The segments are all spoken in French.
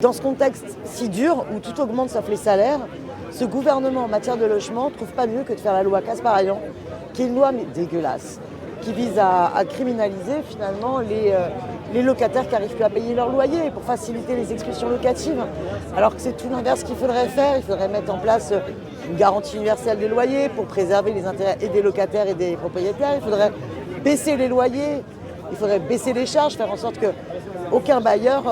Dans ce contexte si dur, où tout augmente sauf les salaires, ce gouvernement en matière de logement ne trouve pas mieux que de faire la loi Kasparyan, qui est une loi mais dégueulasse, qui vise à criminaliser finalement les locataires qui n'arrivent plus à payer leur loyer pour faciliter les expulsions locatives. Alors que c'est tout l'inverse qu'il faudrait faire. Il faudrait mettre en place une garantie universelle des loyers pour préserver les intérêts et des locataires et des propriétaires. Il faudrait baisser les loyers, il faudrait baisser les charges, faire en sorte qu'aucun bailleur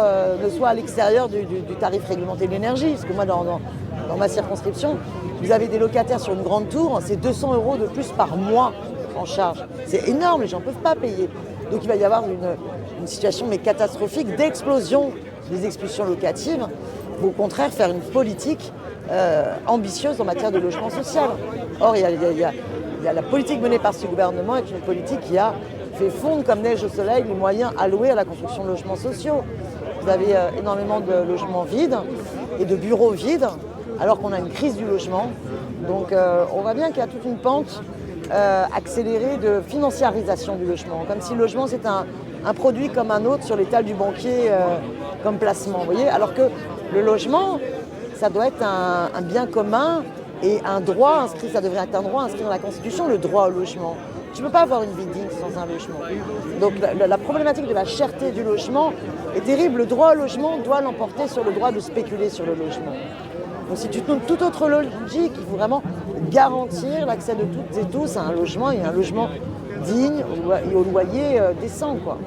ne soit à l'extérieur du tarif réglementé de l'énergie. Parce que moi, dans ma circonscription, vous avez des locataires sur une grande tour, c'est 200 € de plus par mois en charge. C'est énorme, les gens ne peuvent pas payer. Donc il va y avoir une situation mais catastrophique d'explosion des expulsions locatives. Il faut au contraire faire une politique ambitieuse en matière de logement social. Or, il y a la politique menée par ce gouvernement est une politique qui a fait fondre comme neige au soleil les moyens alloués à la construction de logements sociaux. Vous avez énormément de logements vides et de bureaux vides, alors qu'on a une crise du logement. Donc on voit bien qu'il y a toute une pente accélérée de financiarisation du logement, comme si le logement c'est un produit comme un autre sur l'étal du banquier comme placement. Vous voyez, alors que le logement, ça doit être un bien commun et un droit inscrit, ça devrait être un droit inscrit dans la Constitution, le droit au logement. Tu ne peux pas avoir une vie digne sans un logement. Donc la problématique de la cherté du logement est terrible. Le droit au logement doit l'emporter sur le droit de spéculer sur le logement. Donc si tu te donnes toute autre logique, il faut vraiment garantir l'accès de toutes et tous à un logement et un logement digne et au loyer décent, quoi.